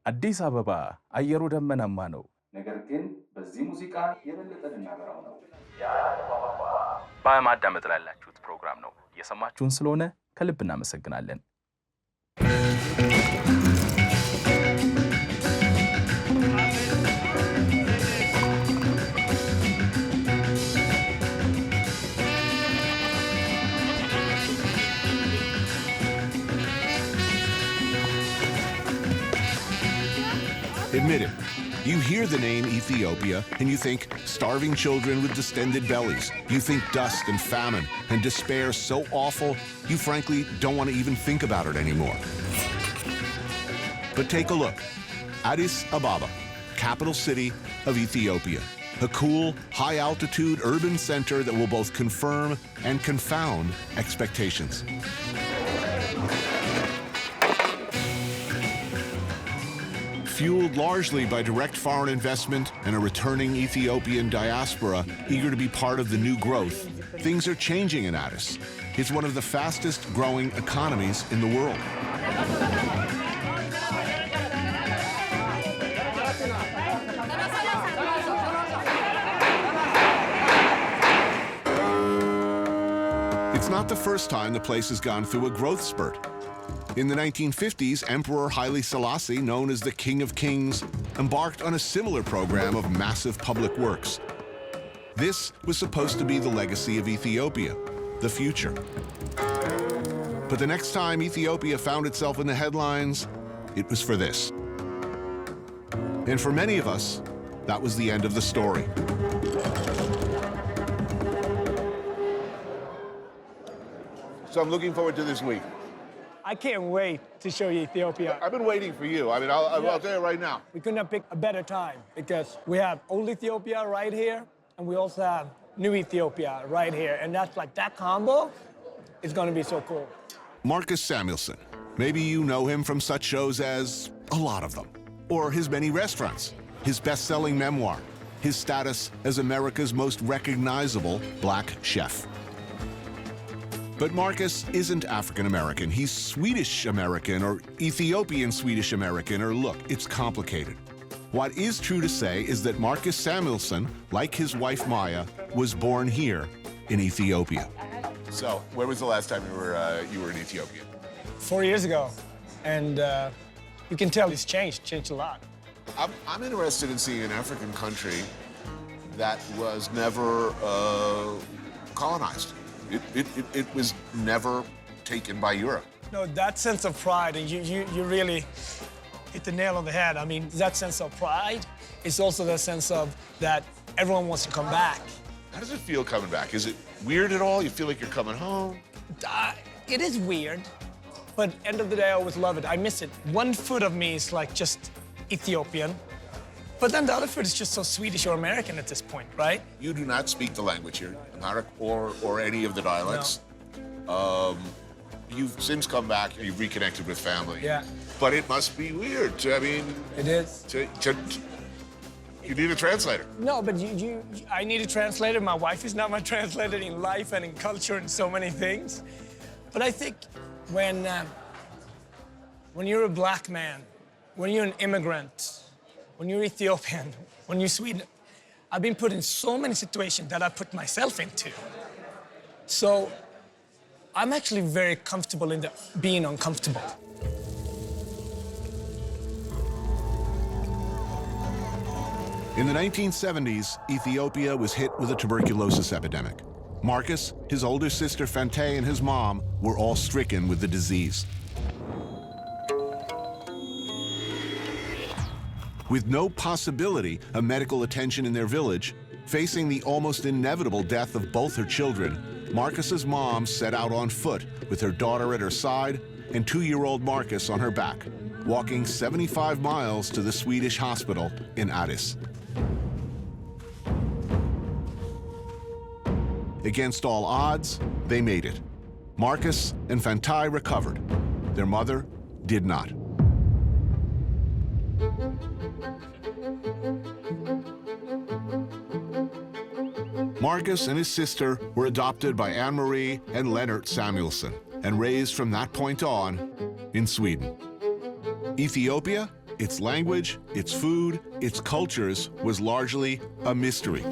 አዲስ አበባ አየሩ ደመናማ ነው። ነገር ግን በዚህ ሙዚቃ የበለጠ ልናበራው ነው። በማዳመጥ ላላችሁት ፕሮግራም ነው። እየሰማችሁን ስለሆነ ከልብ እናመሰግናለን። Admit it, you hear the name Ethiopia and you think starving children with distended bellies. You think dust and famine and despair so awful, you frankly don't want to even think about it anymore. But take a look. Addis Ababa, capital city of Ethiopia. A cool, high-altitude urban center that will both confirm and confound expectations. Fueled largely by direct foreign investment and a returning Ethiopian diaspora eager to be part of the new growth, things are changing in Addis. It's one of the fastest growing economies in the world. It's not the first time the place has gone through a growth spurt. In the 1950s, Emperor Haile Selassie, known as the King of Kings, embarked on a similar program of massive public works. This was supposed to be the legacy of Ethiopia, the future. But the next time Ethiopia found itself in the headlines, it was for this. And for many of us, that was the end of the story. So I'm looking forward to this week. I can't wait to show you Ethiopia. I've been waiting for you. I mean, I'll tell you right now. We couldn't have picked a better time because we have old Ethiopia right here, and we also have new Ethiopia right here. And that's like, that combo is going to be so cool. Marcus Samuelsson. Maybe you know him from such shows as a lot of them, or his many restaurants, his best-selling memoir, his status as America's most recognizable black chef. But Marcus isn't African-American. He's Swedish-American or Ethiopian-Swedish-American, or look, it's complicated. What is true to say is that Marcus Samuelsson, like his wife Maya, was born here in Ethiopia. So, where was the last time you were in Ethiopia? 4 years ago. And you can tell it's changed a lot. I'm interested in seeing an African country that was never colonized. It was never taken by Europe. No, that sense of pride, and you really hit the nail on the head. I mean, that sense of pride is also the sense of that everyone wants to come back. How does it feel coming back? Is it weird at all? You feel like you're coming home? It is weird, but end of the day, I always love it. I miss it. One foot of me is like just Ethiopian, but then the other foot is just so Swedish or American at this point, right? You do not speak the language here, Amharic or any of the dialects. No. You've since come back and you've reconnected with family. Yeah. But it must be weird. I mean, it is. You need a translator. No, but I need a translator. My wife is not my translator in life and in culture and so many things. But I think when you're a black man, when you're an immigrant, when you're Ethiopian, when you're Sweden, I've been put in so many situations that I put myself into. So I'm actually very comfortable in being uncomfortable. In the 1970s, Ethiopia was hit with a tuberculosis epidemic. Marcus, his older sister Fante, and his mom were all stricken with the disease. With no possibility of medical attention in their village, facing the almost inevitable death of both her children, Marcus's mom set out on foot with her daughter at her side and 2-year-old Marcus on her back, walking 75 miles to the Swedish hospital in Addis. Against all odds, they made it. Marcus and Fantai recovered. Their mother did not. Marcus and his sister were adopted by Anne-Marie and Leonard Samuelsson and raised from that point on in Sweden. Ethiopia Its language, its food, its cultures was largely a mystery.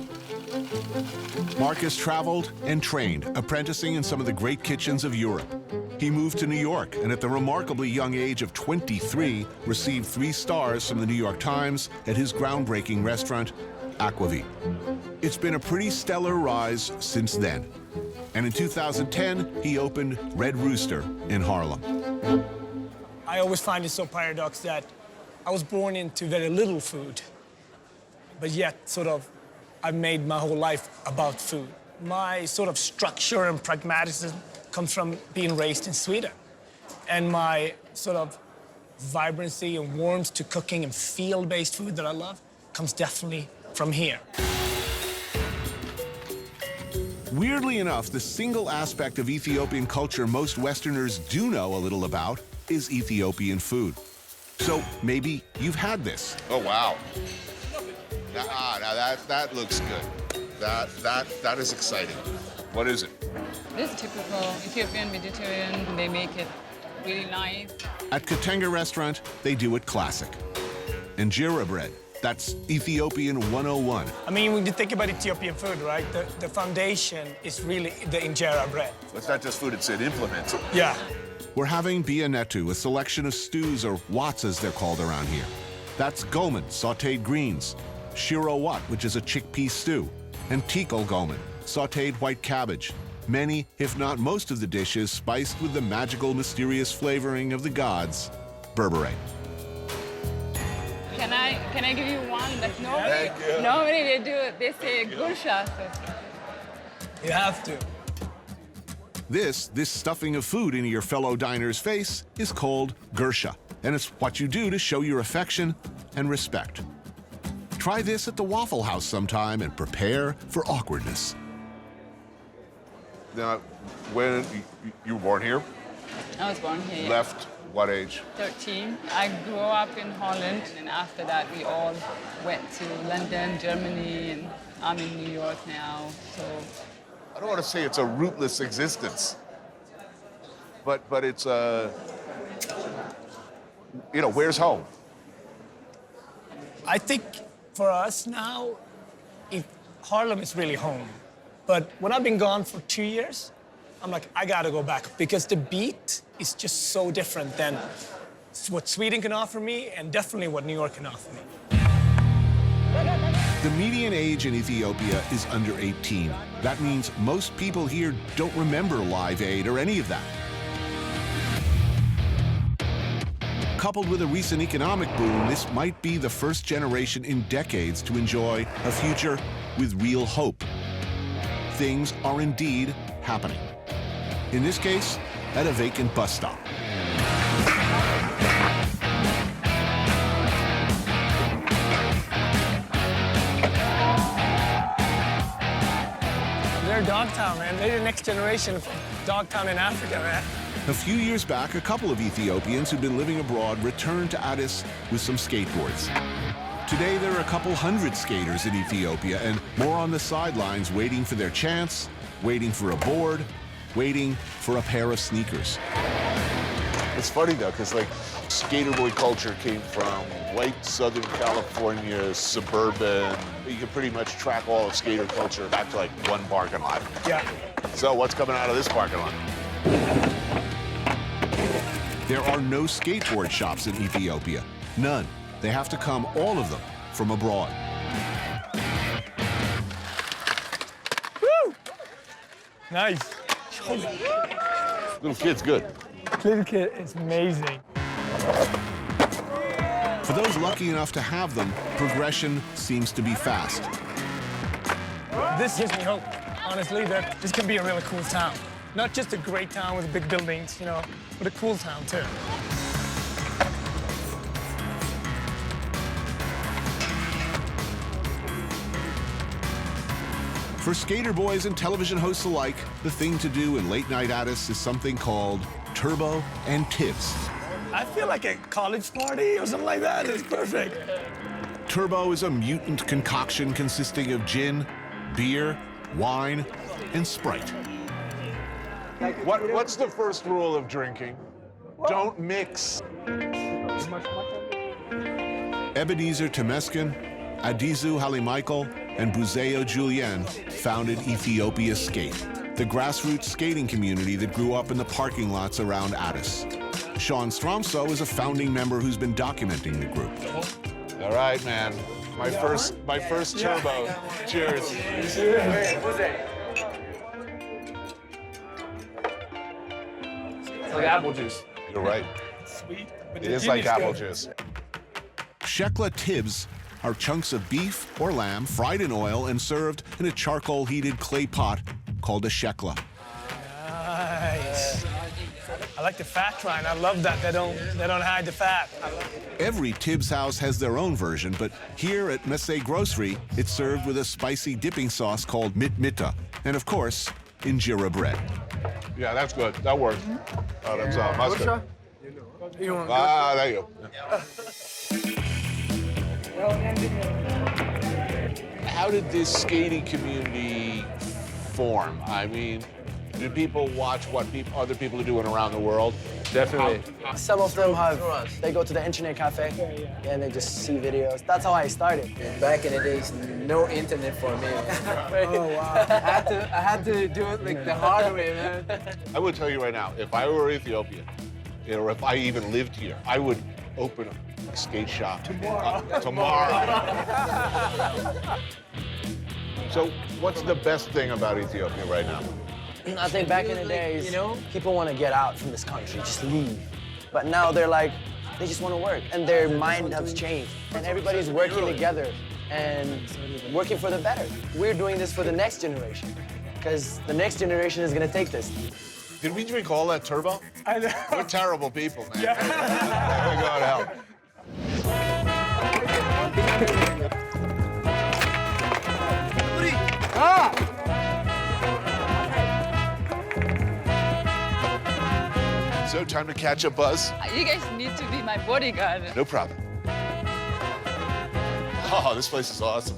Marcus traveled and trained, apprenticing in some of the great kitchens of Europe. He moved to New York and at the remarkably young age of 23 received 3 stars from the New York Times at his groundbreaking restaurant, Aquavit. It's been a pretty stellar rise since then. And in 2010, he opened Red Rooster in Harlem. I always find it so paradox that I was born into very little food, but yet sort of I've made my whole life about food. My sort of structure and pragmatism comes from being raised in Sweden. And my sort of vibrancy and warmth to cooking and field-based food that I love comes definitely from here. Weirdly enough, the single aspect of Ethiopian culture most Westerners do know a little about is Ethiopian food. So maybe you've had this. Oh, wow. Now that looks good. That is exciting. What is it? This is typical Ethiopian Mediterranean. They make it really nice. At Katenga restaurant, they do it classic. Injera bread, that's Ethiopian 101. I mean, when you think about Ethiopian food, right, the foundation is really the injera bread. It's not just food, it's an implement. Yeah. We're having bianetu, a selection of stews, or wats as they're called around here. That's gomen, sauteed greens, shiro wat, which is a chickpea stew, and tikal gomen, sauteed white cabbage. Many, if not most of the dishes, spiced with the magical, mysterious flavoring of the gods, berbere. Can I give you one? Like Thank you. normally they do it. They say gursha. So. You have to. This stuffing of food into your fellow diner's face is called gursha, and it's what you do to show your affection and respect. Try this at the Waffle House sometime and prepare for awkwardness. Now, when you were born here? I was born here. Left what age? 13. I grew up in Holland, and after that we all went to London, Germany, and I'm in New York now. So I don't want to say it's a rootless existence, but it's where's home? I think for us now, Harlem is really home. But when I've been gone for 2 years, I'm like, I gotta go back because the beat is just so different than what Sweden can offer me and definitely what New York can offer me. The median age in Ethiopia is under 18. That means most people here don't remember Live Aid or any of that. Coupled with a recent economic boom, this might be the first generation in decades to enjoy a future with real hope. Things are indeed happening. In this case, at a vacant bus stop. They're Dogtown, man. They're the next generation of Dogtown in Africa, man. A few years back, a couple of Ethiopians who'd been living abroad returned to Addis with some skateboards. Today, there are a couple hundred skaters in Ethiopia and more on the sidelines waiting for their chance, waiting for a board, waiting for a pair of sneakers. It's funny though, because like skater boy culture came from white Southern California, suburban. You can pretty much track all of skater culture back to like one parking lot. Yeah. So what's coming out of this parking lot? There are no skateboard shops in Ethiopia. None. They have to come, all of them, from abroad. Woo! Nice. Little kid's good. Little kid is amazing. For those lucky enough to have them, progression seems to be fast. This gives me hope, honestly, that this can be a really cool town. Not just a great town with big buildings, but a cool town, too. For skater boys and television hosts alike, the thing to do in late-night Addis is something called turbo and tips. I feel like a college party or something like that. It's perfect. Turbo is a mutant concoction consisting of gin, beer, wine, and Sprite. What's the first rule of drinking? Don't mix. Ebenezer Temeskin, Adizu Halimichael, and Buzeo Julien founded Ethiopia Skate, the grassroots skating community that grew up in the parking lots around Addis. Sean Stromso is a founding member who's been documenting the group. All right, man. My first turbo. Cheers. It's like apple juice. You're right. Sweet. It is like apple juice. Shekla tibs are chunks of beef or lamb fried in oil and served in a charcoal-heated clay pot called a shekla. Nice. I like the fat rind. I love that they don't hide the fat. Every Tibbs house has their own version, but here at Messe Grocery, it's served with a spicy dipping sauce called mitmita, and of course, injera bread. Yeah, that's good. That works. Oh, that's mustard. You want There you go. How did this skating community form? I mean, do people watch what other people are doing around the world? Definitely. Some of them they go to the internet cafe and they just see videos. That's how I started. Back in the days, no internet for me. Oh, wow. I had to do it like the hard way, man. I would tell you right now, if I were Ethiopian, or if I even lived here, I would open a skate shop tomorrow. So, what's the best thing about Ethiopia right now? I think back in the days, people want to get out from this country, just leave. But now they're like, they just want to work, and their mind has changed. And everybody's working together and working for the better. We're doing this for the next generation, because the next generation is going to take this. Did we drink all that turbo? I know. We're terrible people, man. Yeah. May God help. So, time to catch a buzz? You guys need to be my bodyguard. No problem. Oh, this place is awesome.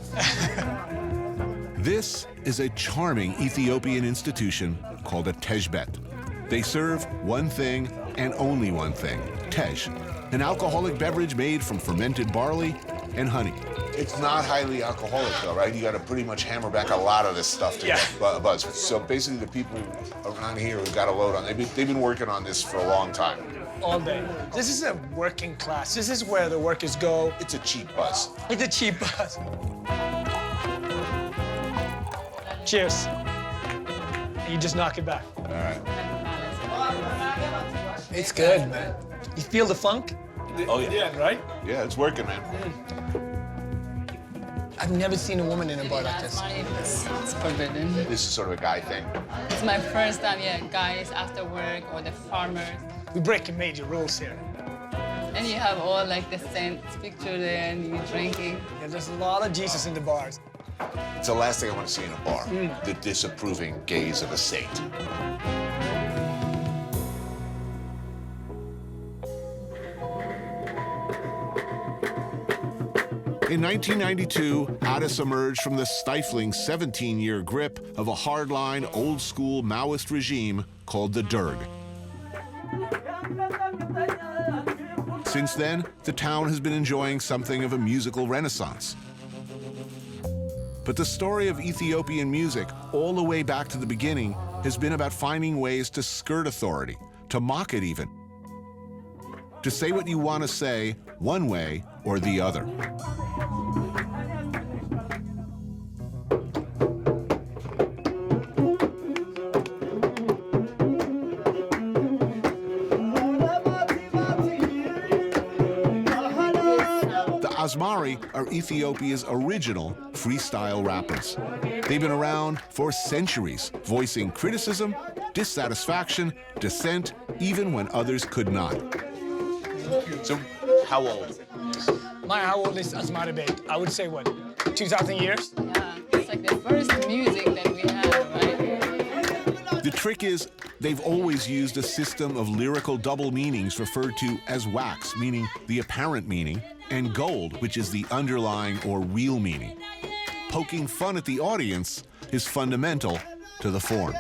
This is a charming Ethiopian institution called a tejbet. They serve one thing and only one thing, tej, an alcoholic beverage made from fermented barley and honey. It's not highly alcoholic, though, right? You got to pretty much hammer back a lot of this stuff to get buzz. So basically, the people around here who got a load on, they've been working on this for a long time. All day. This is a working class. This is where the workers go. It's a cheap buzz. It's a cheap bus. Cheers. You just knock it back. All right. It's good, man. You feel the funk? Oh, yeah. Yeah, right? Yeah, it's working, man. I've never seen a woman in a bar like this. It's forbidden. This is sort of a guy thing. It's my first time, guys after work or the farmers. We breaking major rules here. And you have all like the saints picture there and you're drinking. Yeah, there's a lot of Jesus in the bars. It's the last thing I want to see in a bar, the disapproving gaze of a saint. In 1992, Addis emerged from the stifling 17-year grip of a hardline, old-school Maoist regime called the Derg. Since then, the town has been enjoying something of a musical renaissance. But the story of Ethiopian music, all the way back to the beginning, has been about finding ways to skirt authority, to mock it even, to say what you want to say one way or the other. Asmari are Ethiopia's original freestyle rappers. They've been around for centuries, voicing criticism, dissatisfaction, dissent, even when others could not. So, how old? How old is Asmari Bey? I would say, what, 2,000 years? Yeah, it's like the first music that we have, right? The trick is, they've always used a system of lyrical double meanings referred to as wax, meaning the apparent meaning, and gold, which is the underlying or real meaning. Poking fun at the audience is fundamental to the form.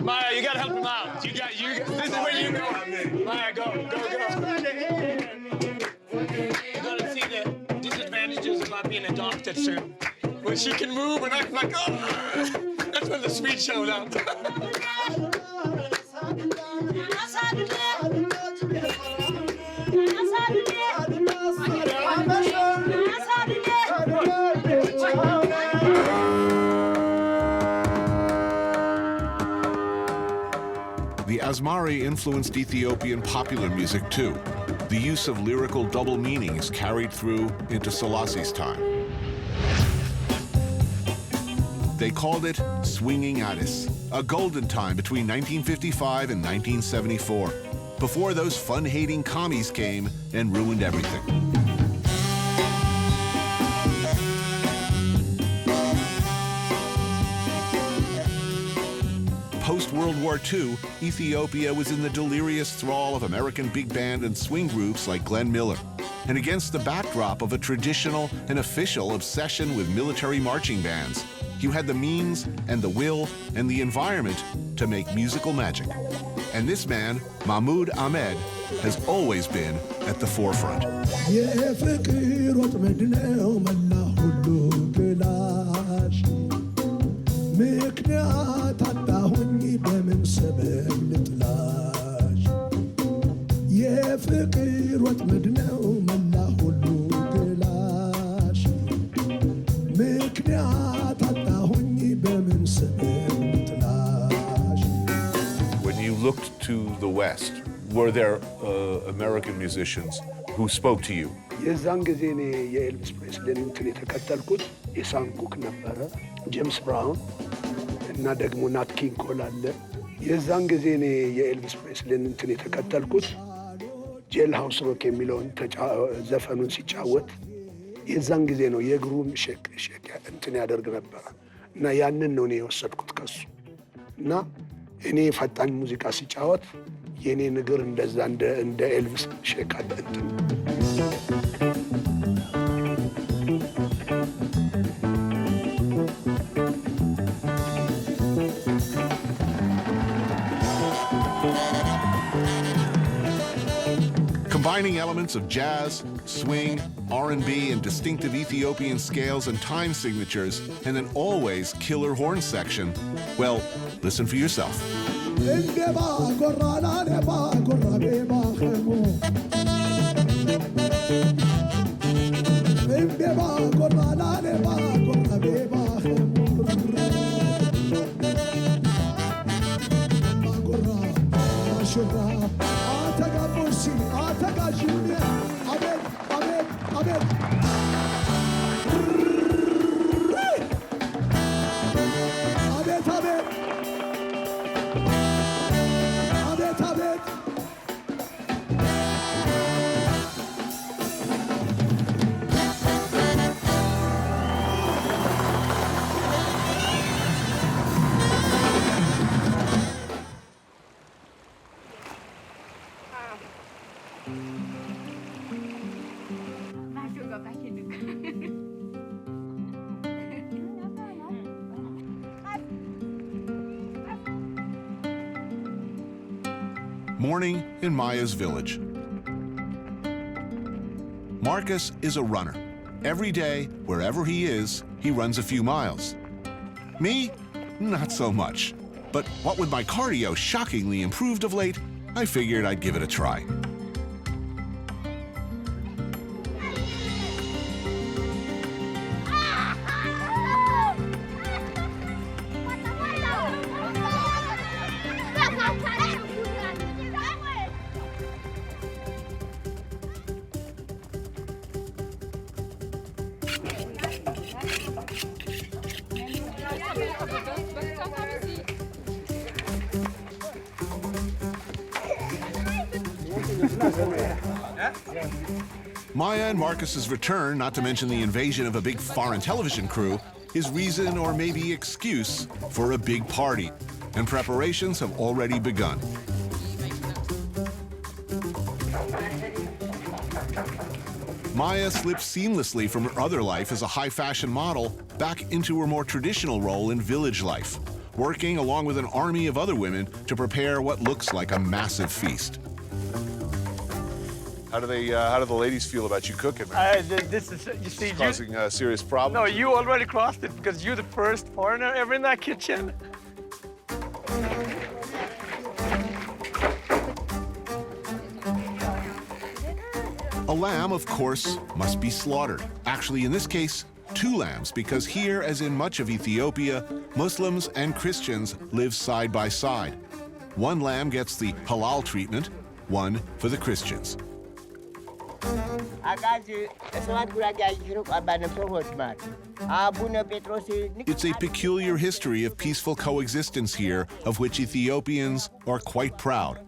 Maya, you gotta help him out. This is where you go. Maya, go. You gotta see the disadvantages about being adopted soon. When she can move and act like, oh, that's when the sweet showed up. The Asmari influenced Ethiopian popular music too. The use of lyrical double meanings carried through into Selassie's time. They called it swinging Addis, a golden time between 1955 and 1974, before those fun-hating commies came and ruined everything. Post-World War II, Ethiopia was in the delirious thrall of American big band and swing groups like Glenn Miller, and against the backdrop of a traditional and official obsession with military marching bands, you had the means and the will and the environment to make musical magic. And this man, Mahmoud Ahmed, has always been at the forefront. When you looked to the West, were there American musicians who spoke to you? የዛን ጊዜ እኔ የኤልቪስ ፕሬስሊን እንትን የተከተልኩት የሳም ኩክ ነበረ፣ ጄምስ ብራውን እና ደግሞ ናት ኪንግ ኮል አለ። የዛን ጊዜ እኔ የኤልቪስ ፕሬስሊን እንትን የተከተልኩት ጄል ሃውስ ሮክ የሚለውን ዘፈኑን ሲጫወት የዛን ጊዜ ነው የእግሩን ሼክ እንትን ያደርግ ነበረ እና ያንን ነው እኔ የወሰድኩት ከሱ እና እኔ ፈጣን ሙዚቃ ሲጫወት የኔ ንግር እንደዛ እንደ ኤልቪስ ሼክ አለ እንትን Combining elements of jazz, swing, R&B, and distinctive Ethiopian scales and time signatures, and an always killer horn section, well, listen for yourself. Morning in Maya's village. Marcus is a runner. Every day, wherever he is, he runs a few miles. Me, not so much. But what with my cardio shockingly improved of late, I figured I'd give it a try. Maya and Marcus's return, not to mention the invasion of a big foreign television crew, is reason or maybe excuse for a big party, and preparations have already begun. Maya slips seamlessly from her other life as a high-fashion model back into her more traditional role in village life, working along with an army of other women to prepare what looks like a massive feast. How do the ladies feel about you cooking, man? This is, you see, It's causing serious problems. no, you already crossed it because you're the first foreigner ever in that kitchen. A lamb, of course, must be slaughtered. Actually, in this case, 2 lambs, because here, as in much of Ethiopia, Muslims and Christians live side by side. One lamb gets the halal treatment, one for the Christians. It's a peculiar history of peaceful coexistence here, of which Ethiopians are quite proud.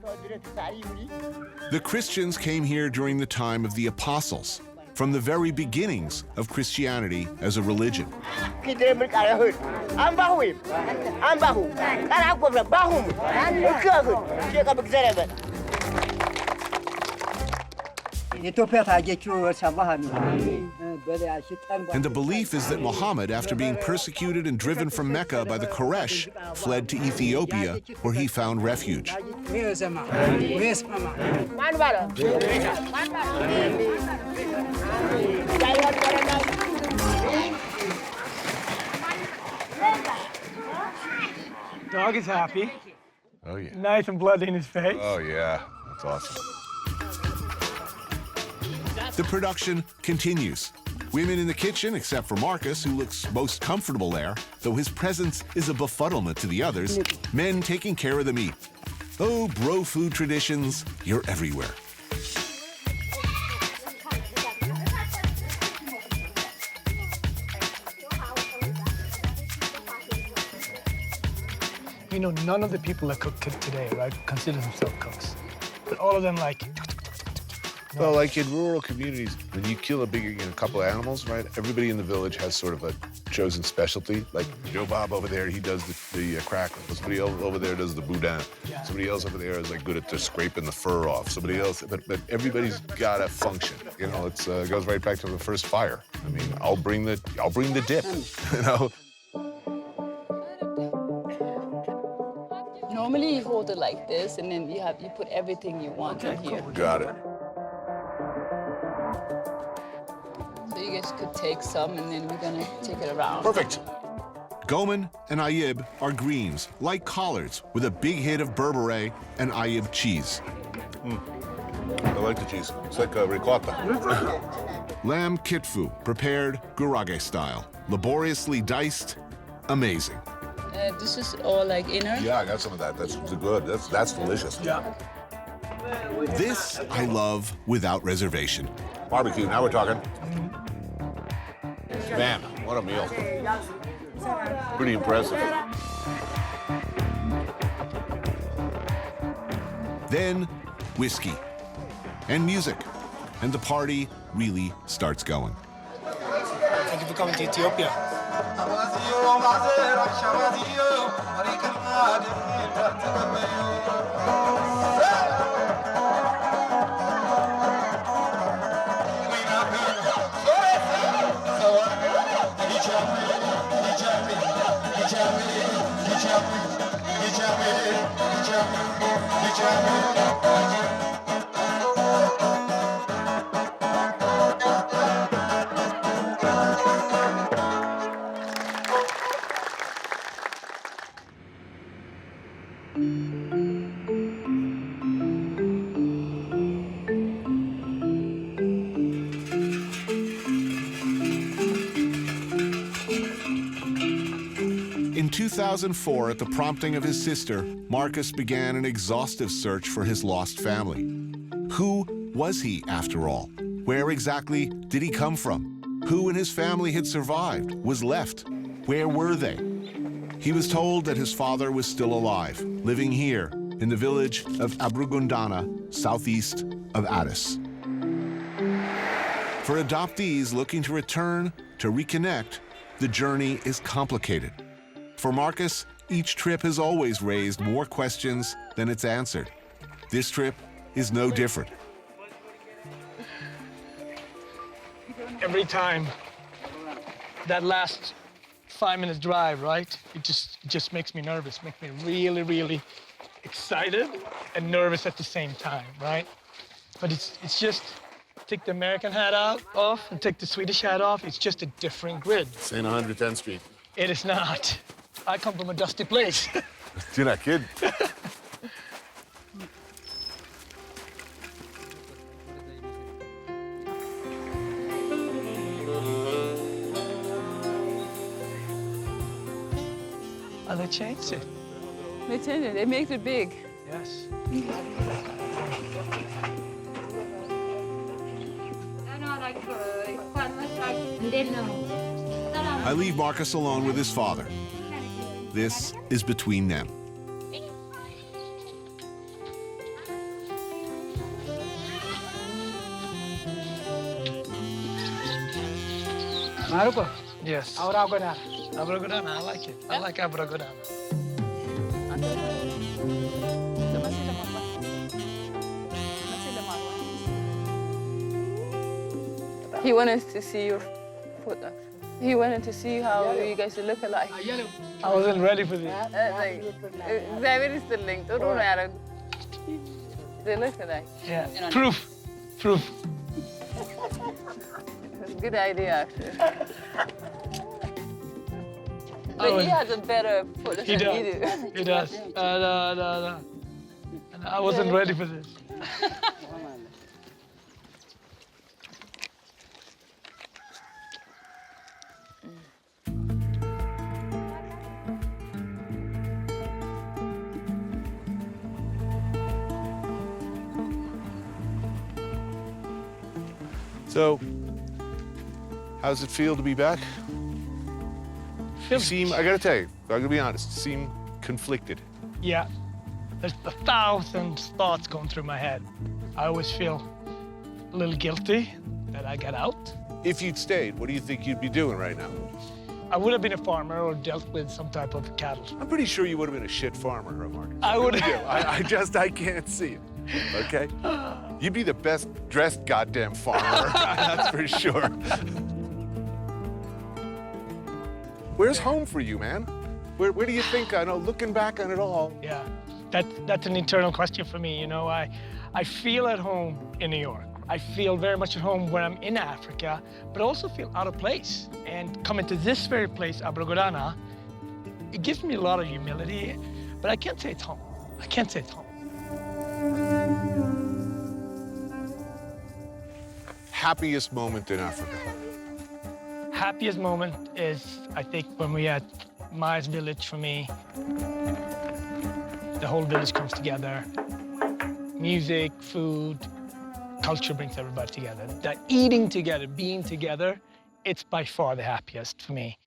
The Christians came here during the time of the apostles, from the very beginnings of Christianity as a religion. And the belief is that Muhammad, after being persecuted and driven from Mecca by the Quraysh, fled to Ethiopia, where he found refuge. Dog is happy. Oh, yeah. Nice and blood in his face. Oh, yeah. That's awesome. The production continues. Women in the kitchen, except for Marcus, who looks most comfortable there, though his presence is a befuddlement to the others. Men taking care of the meat. Oh, bro food traditions, you're everywhere. You know, none of the people that cook today, right, consider themselves cooks. But all of them, like... Well, like in rural communities, when you kill a couple of animals, right? Everybody in the village has sort of a chosen specialty. Like Joe Bob over there, he does the crackle. Somebody else over there does the boudin. Yeah. Somebody else over there is like good at just scraping the fur off. Somebody else, but everybody's got a function. You know, it goes right back to the first fire. I mean, I'll bring the dip. You know. Normally you hold it like this, and then you put everything you want in here. Got it. So you guys could take some, and then we're gonna take it around. Perfect. Goman and Ayib are greens, like collards, with a big hit of berbere and Ayib cheese. I like the cheese. It's like a ricotta. Lamb kitfu, prepared gurage style, laboriously diced, amazing. This is all like inner. Yeah, I got some of that. That's good. That's delicious. Yeah. This I love without reservation. Barbecue. Now we're talking. Man, what a meal. Pretty impressive. Then whiskey and music, and the party really starts going. Thank you for coming to Ethiopia. In 2004, at the prompting of his sister, Marcus began an exhaustive search for his lost family. Who was he, after all? Where exactly did he come from? Who in his family had survived, was left? Where were they? He was told that his father was still alive, living here in the village of Abrugundana, southeast of Addis. For adoptees looking to return, to reconnect, the journey is complicated. For Marcus, each trip has always raised more questions than it's answered. This trip is no different. Every time, that last 5-minute drive, right? It just makes me nervous, makes me really, really excited and nervous at the same time, right? But it's just, take the American hat off and take the Swedish hat off, it's just a different grid. This ain't 110th Street. It is not. I come from a dusty place. You're not kidding. Oh, they changed it. They changed it. They make it big. Yes. I leave Marcus alone with his father. This is between them. Maruko, Yes. aura Abragodana, I like it. I like Abragodana. He wanted to see your foot, actually. He wanted to see how you guys look alike. I wasn't ready for this. They look alike. Yeah. Proof. Proof. It's a good idea, actually. Oh, But he has a better foot He than does. you do. He does. And I wasn't ready for this. So, how does it feel to be back? You seem, I gotta tell you, I gotta be honest, you seem conflicted. Yeah. There's 1,000 thoughts going through my head. I always feel a little guilty that I got out. If you'd stayed, what do you think you'd be doing right now? I would have been a farmer or dealt with some type of cattle. I'm pretty sure you would have been a shit farmer, Marcus. I would really do. have. I can't see it, okay? You'd be the best dressed goddamn farmer, that's for sure. Where's home for you, man? Where do you think, I know, looking back on it all? Yeah, that's an internal question for me. You know, I feel at home in New York. I feel very much at home when I'm in Africa, but I also feel out of place. And coming to this very place, Abragodana, it gives me a lot of humility, but I can't say it's home. I can't say it's home. Happiest moment in Africa? Happiest moment is, I think, when we at Maya's village for me. The whole village comes together. Music, food, culture brings everybody together. That eating together, being together, it's by far the happiest for me.